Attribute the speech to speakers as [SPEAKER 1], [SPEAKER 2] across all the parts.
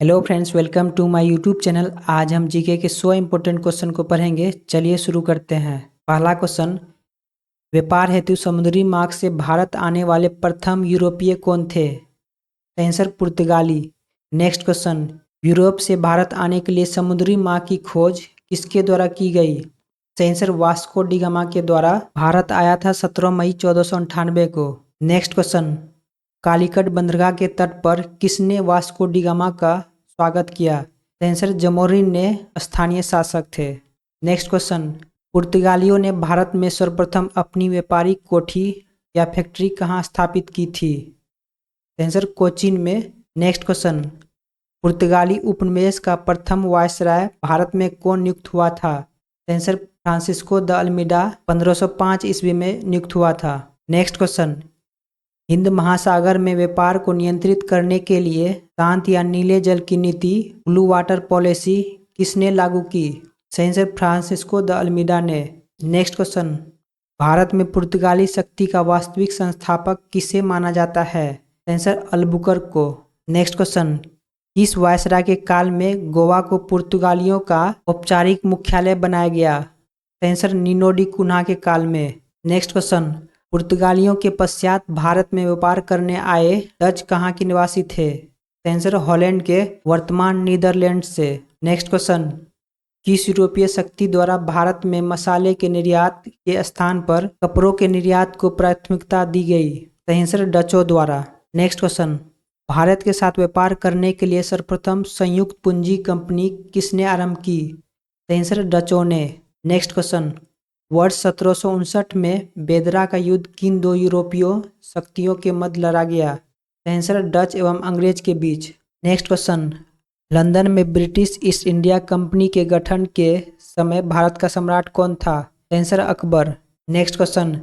[SPEAKER 1] Hello friends, welcome to my YouTube channel. आज हम GK के 100 इंपॉर्टेंट क्वेश्चन को पढ़ेंगे। चलिए शुरू करते हैं। पहला क्वेश्चन, व्यापार हेतु समुद्री मार्ग से भारत आने वाले प्रथम यूरोपीय कौन थे? आंसर पुर्तगाली। नेक्स्ट क्वेश्चन, यूरोप से भारत आने के लिए समुद्री मार्ग की खोज किसके द्वारा की गई? आंसर वास्को डी गामा के द्वारा। भारत आया था 17 मई 1498 को। नेक्स्ट क्वेश्चन, कालीकट बंदरगाह के तट पर किसने वास्को डी गामा का स्वागत किया? आंसर जमोरिन ने स्थानीय शासक थे। नेक्स्ट क्वेश्चन, पुर्तगालियों ने भारत में सर्वप्रथम अपनी व्यापारिक कोठी या फैक्ट्री कहाँ स्थापित की थी? आंसर कोचीन में। नेक्स्ट क्वेश्चन, पुर्तगाली उपनिवेश का प्रथम वायसराय भारत में कौन नियुक्त हुआ था? आंसर फ्रांसिस्को द अल्मीडा 1505 ईस्वी में नियुक्त हुआ था। नेक्स्ट क्वेश्चन, हिंद महासागर में व्यापार को नियंत्रित करने के लिए शांत या नीले जल की नीति ब्लू वाटर पॉलिसी किसने लागू की? आंसर फ्रांसिस्को द अल्मीडा ने। नेक्स्ट क्वेश्चन, भारत में पुर्तगाली शक्ति का वास्तविक संस्थापक किसे माना जाता है? आंसर अल्बुकर्क को। नेक्स्ट क्वेश्चन, इस वायसराय के काल में गोवा को पुर्तगालियों का औपचारिक मुख्यालय बनाया गया? आंसर निनो डी कुन्हा के काल में। नेक्स्ट क्वेश्चन, पुर्तगालियों के पश्चात भारत में व्यापार करने आए डच कहाँ के निवासी थे? आंसर हॉलैंड के वर्तमान नीदरलैंड से। नेक्स्ट क्वेश्चन, किस यूरोपीय शक्ति द्वारा भारत में मसाले के निर्यात के स्थान पर कपड़ों के निर्यात को प्राथमिकता दी गई? आंसर डचों द्वारा। नेक्स्ट क्वेश्चन, भारत के साथ व्यापार करने के लिए सर्वप्रथम संयुक्त पूंजी कंपनी किसने आरंभ की? आंसर डचों ने। नेक्स्ट क्वेश्चन, वर्ष 1759 में बेदरा का युद्ध किन दो यूरोपीय शक्तियों के मध्य लड़ा गया? आंसर डच एवं अंग्रेज के बीच। नेक्स्ट क्वेश्चन, लंदन में ब्रिटिश ईस्ट इंडिया कंपनी के गठन के समय भारत का सम्राट कौन था? Answer Akbar. Next question,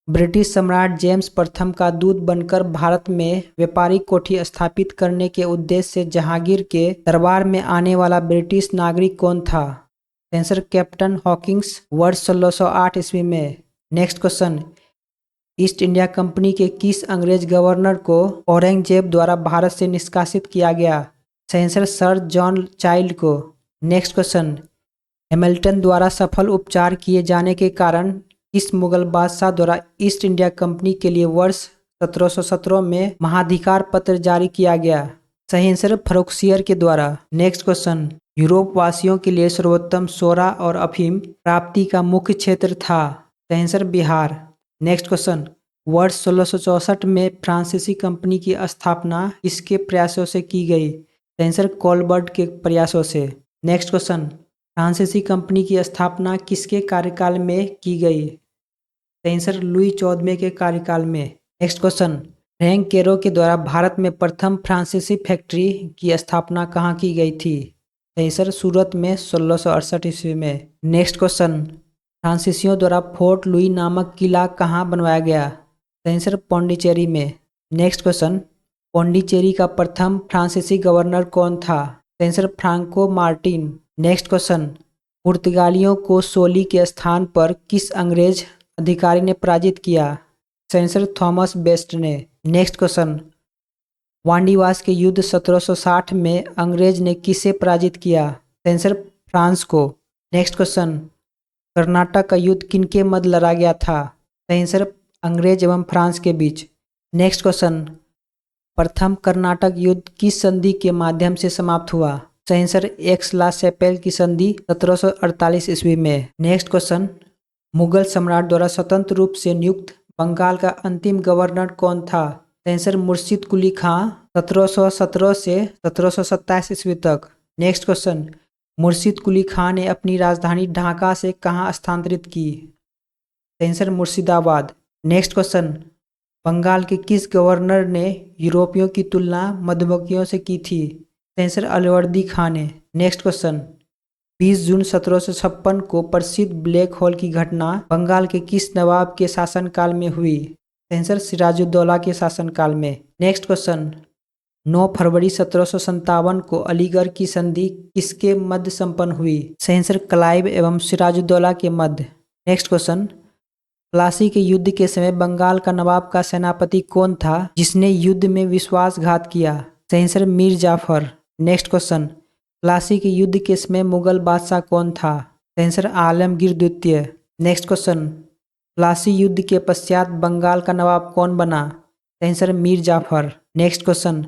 [SPEAKER 1] British सम्राट जेम्स प्रथम का दूत बनकर भारत में व्यापारिक कोठी स्थापित करने के उद्देश्य से जहांगीर के दरबार में आने वाला ब्रिटिश नागरिक कौन था? आंसर कैप्टन हॉकिंस, वर्ष 1608 ईस्वी में। Next question, east India company के किस अंग्रेज गवर्नर को औरंगजेब द्वारा भारत से निष्कासित किया गया? आंसर सर जॉन चाइल्ड को। नेक्स्ट क्वेश्चन, हैमिल्टन द्वारा सफल उपचार किए जाने के कारण किस मुगल बादशाह द्वारा ईस्ट इंडिया कंपनी के लिए वर्ष 1717 में महाधिकार पत्र जारी किया गया? सही आंसर फर्रुखसियर के द्वारा। नेक्स्ट क्वेश्चन, यूरोप वासियों के लिए सर्वोत्तम सोरा और अफीम प्राप्ति का मुख्य क्षेत्र था? आंसर बिहार। नेक्स्ट क्वेश्चन, वर्ष 1664 में फ्रांसीसी कंपनी की स्थापना किसके प्रयासों से की गई? आंसर कोलबर्ट के प्रयासों से। नेक्स्ट क्वेश्चन, फ्रांसीसी कंपनी की स्थापना किसके कार्यकाल में की गई? आंसर लुई 14वें के कार्यकाल में। नेक्स्ट क्वेश्चन, फ्रैंक केरो के द्वारा भारत में प्रथम फ्रांसीसी फैक्ट्री की स्थापना कहाँ की गई थी? आंसर सूरत में 1668 ईस्वी में। नेक्स्ट क्वेश्चन, फ्रांसीसियों द्वारा फोर्ट लुई नामक किला कहाँ बनवाया गया? आंसर पौंडीचेरी में। नेक्स्ट क्वेश्चन, पौंडीचेरी का प्रथम फ्रांसीसी गवर्नर कौन था? Answer Franco Martin. Next question, पुर्तगालियों को सोली के स्थान पर किस अंग्रेज अधिकारी ने पराजित किया? आंसर थॉमस बेस्ट ने। नेक्स्ट क्वेश्चन, वांडीवास के युद्ध 1760 में अंग्रेज ने किसे पराजित किया? आंसर फ्रांस को। नेक्स्ट क्वेश्चन, कर्नाटक का युद्ध किनके मध्य लड़ा गया था? आंसर अंग्रेज एवं फ्रांस के बीच। नेक्स्ट क्वेश्चन, प्रथम कर्नाटक युद्ध किस संधि के माध्यम से समाप्त हुआ? आंसर एक्स-ला चैपेल की संधि 1748 ईस्वी में। नेक्स्ट क्वेश्चन, मुगल सम्राट द्वारा स्वतंत्र रूप से नियुक्त बंगाल का अंतिम गवर्नर कौन था? आंसर मुर्शिद कुली खां, 1717 से 1727 ईस्वी तक। नेक्स्ट क्वेश्चन, मुर्शिद कुली खां ने अपनी राजधानी ढाका से कहाँ स्थानांतरित की? Answer Murshidabad. Next question, Bengal के किस गवर्नर ने यूरोपियों की तुलना मधुमक्खियों से की थी? आंसर अलवर्दी खां ने। नेक्स्ट क्वेश्चन, 20 जून 1756 को प्रसिद्ध ब्लैक होल की घटना बंगाल के किस नवाब के शासनकाल में हुई? आंसर सिराजुद्दौला के शासनकाल में। नेक्स्ट क्वेश्चन, 9 फरवरी 1757 को अलीगढ़ की संधि किसके मध्य संपन्न हुई? आंसर क्लाइव एवं सिराजुद्दौला के मध्य। नेक्स्ट क्वेश्चन, प्लासी के युद्ध के समय बंगाल का नवाब का सेनापति कौन था जिसने युद्ध में विश्वासघात किया? Answer Mir Jafar. Next question, Plassey के युद्ध के समय मुगल बादशाह कौन था? आंसर आलमगीर द्वितीय। नेक्स्ट क्वेश्चन, प्लासी युद्ध के पश्चात बंगाल का नवाब कौन बना? Answer Mir Jafar. Next question,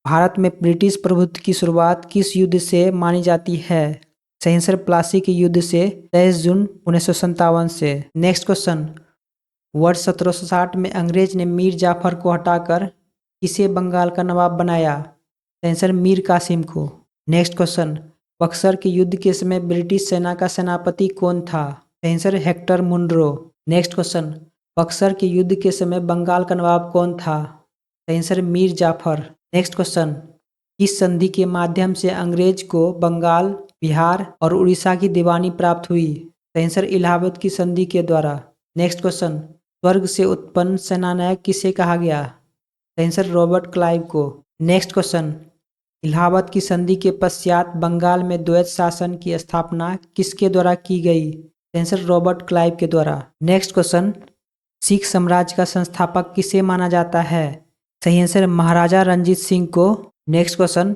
[SPEAKER 1] Bharat में ब्रिटिश प्रभुत्व की शुरुआत किस युद्ध से मानी जाती है? आंसर प्लासी के युद्ध से 23 जून 1957 से। नेक्स्ट क्वेश्चन, वर्ष 1760 में अंग्रेज ने मीर जाफर को हटाकर किसे बंगाल का नवाब बनाया? आंसर मीर कासिम को। नेक्स्ट क्वेश्चन, बक्सर के युद्ध के समय ब्रिटिश सेना का सेनापति कौन था? Answer Hector Munro. Next question, Buxar के युद्ध के समय बंगाल का नवाब कौन था? Answer Mir Jafar. Next question, किस संधि के माध्यम से अंग्रेज को बंगाल, बिहार और उड़ीसा की दीवानी प्राप्त हुई? आंसर इलाहाबाद की संधि के द्वारा। नेक्स्ट क्वेश्चन, स्वर्ग से उत्पन्न सेनानायक किसे कहा गया? आंसर रॉबर्ट क्लाइव को। नेक्स्ट क्वेश्चन, इलाहाबाद की संधि के पश्चात बंगाल में द्वैत शासन की स्थापना किसके द्वारा की गई? आंसर रॉबर्ट क्लाइव के द्वारा। नेक्स्ट क्वेश्चन, सिख साम्राज्य का संस्थापक किसे माना जाता है? सही आंसर महाराजा रंजीत सिंह को। नेक्स्ट क्वेश्चन,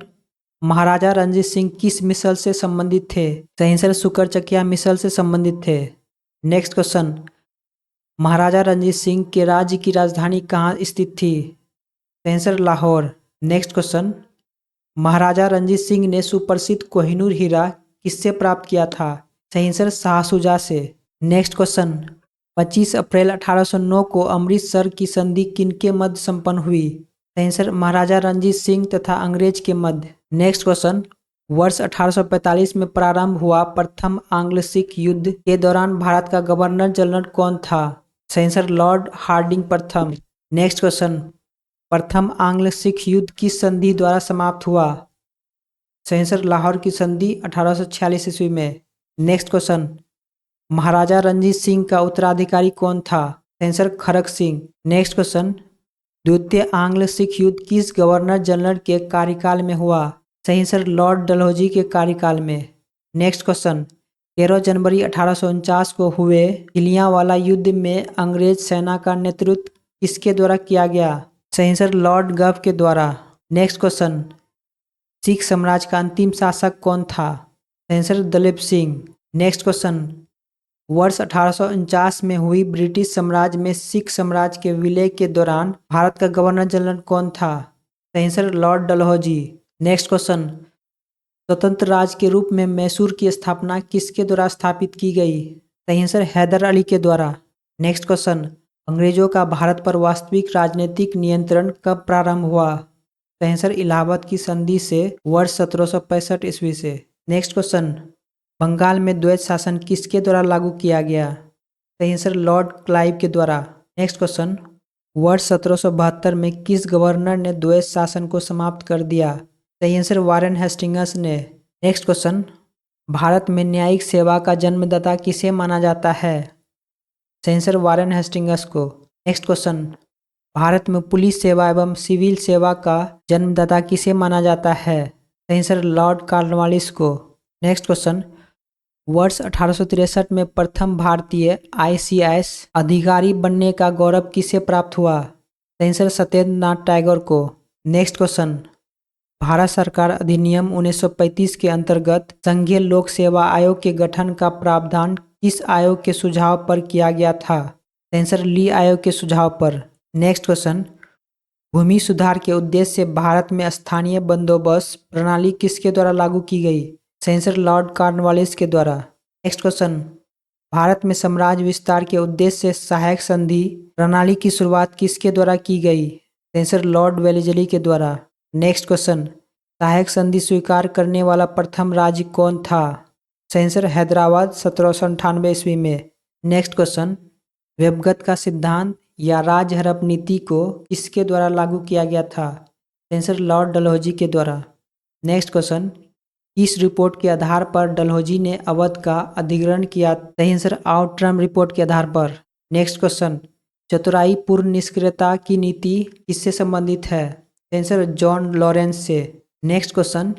[SPEAKER 1] महाराजा रंजीत सिंह किस मिसल से संबंधित थे? सही आंसर शुक्रचकिया मिसल से संबंधित थे। नेक्स्ट क्वेश्चन, महाराजा रंजीत सिंह के राज्य की राजधानी कहाँ स्थित थी? सही आंसर लाहौर। नेक्स्ट क्वेश्चन, महाराजा रंजीत सिंह ने सुप्रसिद्ध कोहिनूर हीरा किससे प्राप्त किया था? सही आंसर शाह शुजा से। नेक्स्ट क्वेश्चन, 25 अप्रैल 1809 को अमृतसर की संधि किनके मध्य संपन्न हुई? सही आंसर महाराजा रंजीत सिंह तथा अंग्रेज के मध्य। नेक्स्ट क्वेश्चन, वर्ष 1845 में प्रारंभ हुआ प्रथम आंग्ल सिख युद्ध के दौरान भारत का गवर्नर जनरल कौन था? सही आंसर लॉर्ड हार्डिंग प्रथम। नेक्स्ट क्वेश्चन, प्रथम आंग्ल सिख युद्ध किस संधि द्वारा समाप्त हुआ? सही आंसर लाहौर की संधि 1846 ईस्वी में। नेक्स्ट क्वेश्चन, महाराजा रंजीत सिंह का उत्तराधिकारी कौन था? आंसर खड़क सिंह। नेक्स्ट क्वेश्चन, द्वितीय आंग्ल सिख युद्ध किस गवर्नर जनरल के कार्यकाल में हुआ? सही आंसर लॉर्ड डलहौजी के कार्यकाल में। नेक्स्ट क्वेश्चन, 13 जनवरी 1849 को हुए जलियांवाला युद्ध में अंग्रेज सेना का नेतृत्व किसके द्वारा किया गया? सही आंसर लॉर्ड गव के द्वारा। नेक्स्ट क्वेश्चन, सिख साम्राज्य का अंतिम शासक कौन था? सही answer Dalip Singh. Next question, वर्ष 1849 में हुई ब्रिटिश साम्राज्य में सिख साम्राज्य के विलय के दौरान भारत का गवर्नर जनरल कौन था? सही answer Lord Dalhousie. Next question, स्वतंत्र राज्य के रूप में मैसूर की स्थापना किसके द्वारा स्थापित की गई? सही आंसर हैदर अली के द्वारा। नेक्स्ट क्वेश्चन, अंग्रेजों का भारत पर वास्तविक राजनीतिक नियंत्रण कब प्रारंभ हुआ? सही आंसर इलाहाबाद की संधि से वर्ष 1765 ईस्वी से। नेक्स्ट क्वेश्चन, बंगाल में द्वैत शासन किसके द्वारा लागू किया गया? सही आंसर लॉर्ड क्लाइव के द्वारा। नेक्स्ट क्वेश्चन, वर्ष 1772 में किस गवर्नर ने द्वैत शासन को समाप्त कर दिया? सही आंसर वारेन हेस्टिंग्स ने। नेक्स्ट क्वेश्चन, भारत में न्यायिक सेवा का जन्मदाता किसे माना जाता है? सही आंसर वारेन हेस्टिंग्स को। नेक्स्ट क्वेश्चन, भारत में पुलिस सेवा एवं सिविल सेवा का जन्मदाता किसे माना जाता है? सही आंसर लॉर्ड कॉर्नवालिस को। नेक्स्ट क्वेश्चन, वर्ष 1863 में प्रथम भारतीय ICS अधिकारी बनने का गौरव किसे प्राप्त हुआ? सही आंसर सत्येंद्र नाथ टैगोर को। नेक्स्ट क्वेश्चन, भारत सरकार अधिनियम 1935 के अंतर्गत संघीय लोक सेवा आयोग के गठन का प्रावधान किस आयोग के सुझाव पर किया गया था? सही आंसर ली आयोग के सुझाव पर। नेक्स्ट क्वेश्चन, भूमि सुधार के उद्देश्य से भारत में स्थानीय बंदोबस्त प्रणाली किसके द्वारा लागू की गई? सही आंसर लॉर्ड कॉर्नवालिस के द्वारा। नेक्स्ट क्वेश्चन, भारत में साम्राज्य विस्तार के उद्देश्य से सहायक संधि प्रणाली की शुरुआत किसके द्वारा की गई? सही आंसर लॉर्ड वेलेजली के द्वारा। नेक्स्ट क्वेश्चन, सहायक संधि स्वीकार करने वाला प्रथम राज्य कौन था? सही आंसर हैदराबाद 1798 ईस्वी में। नेक्स्ट क्वेश्चन, व्यवगत का सिद्धांत या राज्य हड़प नीति को किसके द्वारा लागू किया गया था? सही आंसर लॉर्ड डलहौजी के द्वारा। नेक्स्ट क्वेश्चन, इस रिपोर्ट के आधार पर डलहौजी ने अवध का अधिग्रहण किया? सही आंसर आउटरम रिपोर्ट के आधार पर। नेक्स्ट क्वेश्चन, चतुराई पूर्ण निष्क्रियता की नीति किससे संबंधित है? सही आंसर जॉन लॉरेंस से। नेक्स्ट क्वेश्चन,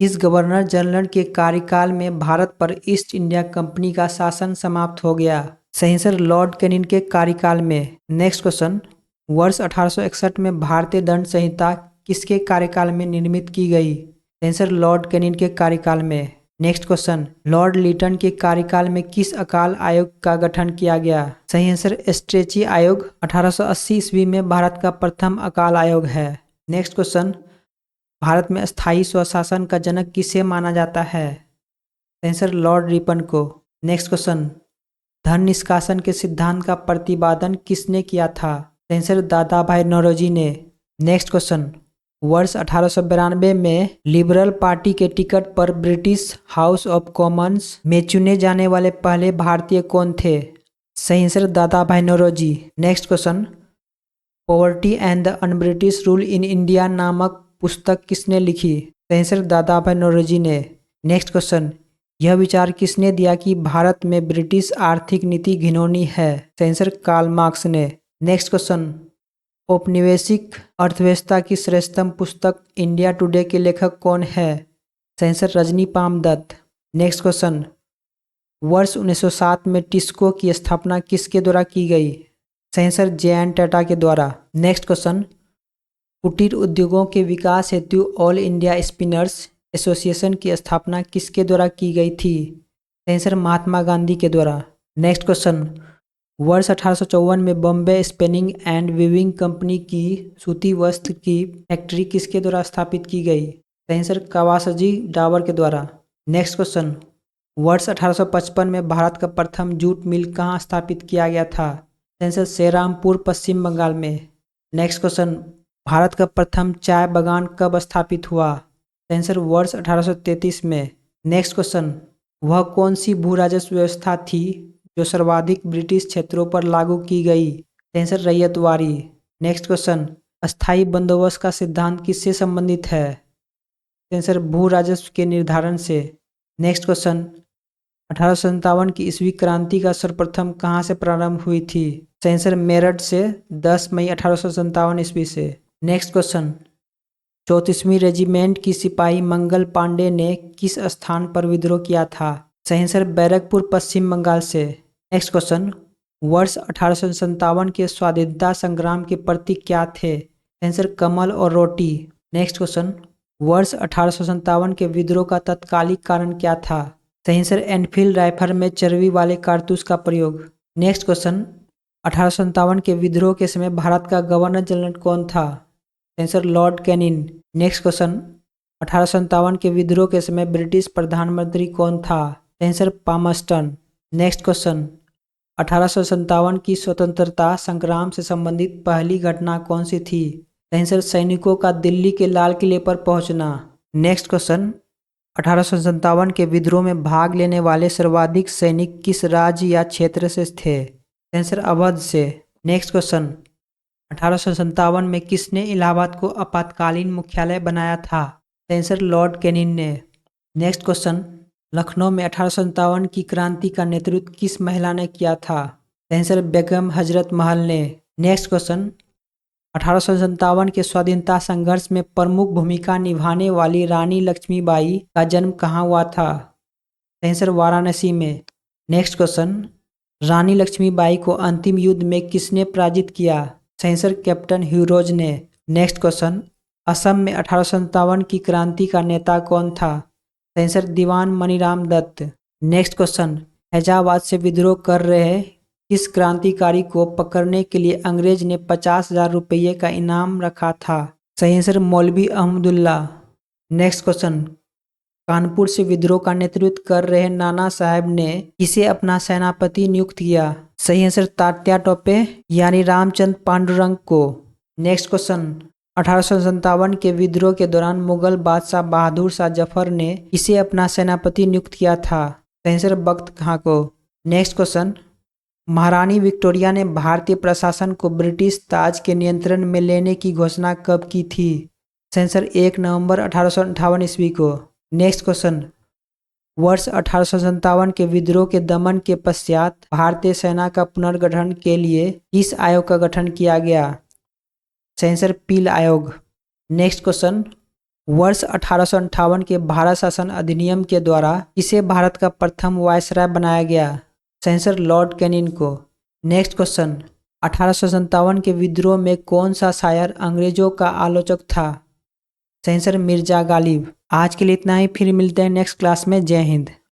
[SPEAKER 1] इस गवर्नर जनरल के कार्यकाल में भारत पर ईस्ट इंडिया कंपनी का शासन समाप्त हो गया? सही आंसर लॉर्ड कैनिंग के कार्यकाल में। नेक्स्ट क्वेश्चन, वर्ष 1861 में भारतीय दंड संहिता किसके कार्यकाल में निर्मित की गई? आंसर लॉर्ड कैनिंग के कार्यकाल में। नेक्स्ट क्वेश्चन, लॉर्ड लिटन के कार्यकाल में किस अकाल आयोग का गठन किया गया? सही आंसर स्ट्रेची आयोग 1880 ईस्वी में भारत का प्रथम अकाल आयोग है। नेक्स्ट क्वेश्चन, भारत में स्थायी स्वशासन का जनक किसे माना जाता है? आंसर लॉर्ड रिपन को। नेक्स्ट क्वेश्चन, धन निष्कासन के सिद्धांत का प्रतिपादन किसने किया था? आंसर दादा भाई नौरोजी ने। नेक्स्ट क्वेश्चन, वर्ष 1892 में लिबरल पार्टी के टिकट पर ब्रिटिश हाउस ऑफ कॉमन्स में चुने जाने वाले पहले भारतीय कौन थे? सही answer Dadabhai Naoroji. Next question, poverty and the un British rule in India नामक पुस्तक किसने लिखी? सही आंसर दादा भाई नौरोजी ने। नेक्स्ट क्वेश्चन, यह विचार किसने दिया कि भारत में ब्रिटिश आर्थिक नीति घिनौनी है? सही आंसर कार्ल मार्क्स ने। नेक्स्ट क्वेश्चन, औपनिवेशिक अर्थव्यवस्था की श्रेष्ठतम पुस्तक इंडिया टुडे के लेखक कौन है? सही answer Rajani Palme Dutt. Next question, वर्ष 1907 में टिस्को की स्थापना किसके द्वारा की गई? सही आंसर जे.एन. टाटा के द्वारा। नेक्स्ट क्वेश्चन, कुटीर उद्योगों के विकास हेतु ऑल इंडिया स्पिनर्स एसोसिएशन की स्थापना किसके द्वारा की गई थी? सही आंसर महात्मा गांधी के द्वारा। नेक्स्ट क्वेश्चन, वर्ष 1854 में Bombay spinning and weaving company की सूती वस्त्र की फैक्ट्री किसके द्वारा स्थापित की गई? सही आंसर कावासाजी डाबर के द्वारा। नेक्स्ट क्वेश्चन, वर्ष 1855 में भारत का प्रथम जूट मिल कहाँ स्थापित किया गया था? सही आंसर श्रीरामपुर पश्चिम बंगाल में। नेक्स्ट क्वेश्चन, भारत का प्रथम चाय बागान कब स्थापित हुआ? सही आंसर वर्ष 1833 में। नेक्स्ट क्वेश्चन, वह कौन सी भू राजस्व व्यवस्था थी जो सर्वाधिक ब्रिटिश क्षेत्रों पर लागू की गई? आंसर रैयतवारी। नेक्स्ट क्वेश्चन, अस्थायी बंदोबस्त का सिद्धांत किससे संबंधित है? आंसर भू राजस्व के निर्धारण से। नेक्स्ट क्वेश्चन, 1857 की ईस्वी क्रांति का सर्वप्रथम कहाँ से प्रारंभ हुई थी? आंसर मेरठ से 10 मई 1857 ईस्वी से। नेक्स्ट क्वेश्चन, 34वीं रेजिमेंट की सिपाही मंगल पांडे ने किस स्थान पर विद्रोह किया था? सही आंसर बैरकपुर पश्चिम बंगाल से। नेक्स्ट क्वेश्चन, वर्ष 1857 के स्वाधीनता संग्राम के प्रतीक क्या थे? आंसर कमल और रोटी। नेक्स्ट क्वेश्चन, वर्ष 1857 के विद्रोह का तत्कालिक कारण क्या था? सही आंसर एनफील्ड राइफल में चर्बी वाले कारतूस का प्रयोग। नेक्स्ट क्वेश्चन, 1857 के विद्रोह के समय भारत का गवर्नर जनरल कौन था? Answer Lord Canning. Next question, 1857 के विद्रोह के समय ब्रिटिश प्रधानमंत्री कौन था? Answer Palmerston. नेक्स्ट क्वेश्चन, 1857 की स्वतंत्रता संग्राम से संबंधित पहली घटना कौन सी थी? आंसर सैनिकों का दिल्ली के लाल किले पर पहुंचना। नेक्स्ट क्वेश्चन, 1857 के विद्रोह में भाग लेने वाले सर्वाधिक सैनिक किस राज्य या क्षेत्र से थे? आंसर अवध से। नेक्स्ट क्वेश्चन, 1857 में किसने इलाहाबाद को आपातकालीन मुख्यालय बनाया था? आंसर लॉर्ड कैनिंग ने। नेक्स्ट क्वेश्चन, लखनऊ में 1857 की क्रांति का नेतृत्व किस महिला ने किया था? आंसर बेगम हजरत महल ने। नेक्स्ट क्वेश्चन, 1857 के स्वाधीनता संघर्ष में प्रमुख भूमिका निभाने वाली रानी लक्ष्मीबाई का जन्म कहाँ हुआ था? आंसर वाराणसी में। नेक्स्ट क्वेश्चन, रानी लक्ष्मीबाई को अंतिम युद्ध में किसने पराजित किया? आंसर कैप्टन ह्यूरोज ने। नेक्स्ट क्वेश्चन, असम में 1857 की क्रांति का नेता कौन था? आंसर दीवान मनीराम दत्त। नेक्स्ट क्वेश्चन, हैजाबाद से विद्रोह कर रहे किस क्रांतिकारी को पकड़ने के लिए अंग्रेज ने 50,000 रुपये का इनाम रखा था? सही आंसर मौलवी अहमदुल्ला। नेक्स्ट क्वेश्चन, कानपुर से विद्रोह का नेतृत्व कर रहे नाना साहब ने किसे अपना सेनापति नियुक्त किया? सही आंसर तात्या टोपे यानी रामचंद्र पांडुरंग को। नेक्स्ट क्वेश्चन, 1857 के विद्रोह के दौरान मुगल बादशाह बहादुर शाह जफर ने किसे अपना सेनापति नियुक्त किया था? सही आंसर बख्त खां को। नेक्स्ट क्वेश्चन, महारानी विक्टोरिया ने भारतीय प्रशासन को ब्रिटिश ताज के नियंत्रण में लेने की घोषणा कब की थी? सही आंसर 1 नवंबर 1858 ईस्वी को। नेक्स्ट क्वेश्चन, वर्ष 1857 के विद्रोह के दमन के पश्चात भारतीय सेना का पुनर्गठन के लिए किस आयोग का गठन किया गया? सही आंसर पील आयोग। नेक्स्ट क्वेश्चन, वर्ष 1858 के भारत शासन अधिनियम के द्वारा किसे भारत का प्रथम वायसराय बनाया गया? सही आंसर लॉर्ड कैनिंग को। नेक्स्ट क्वेश्चन, 1857 के विद्रोह में कौन सा शायर अंग्रेजों का आलोचक था? सही आंसर मिर्जा गालिब। आज के लिए इतना ही, फिर मिलते हैं नेक्स्ट क्लास में। जय हिंद।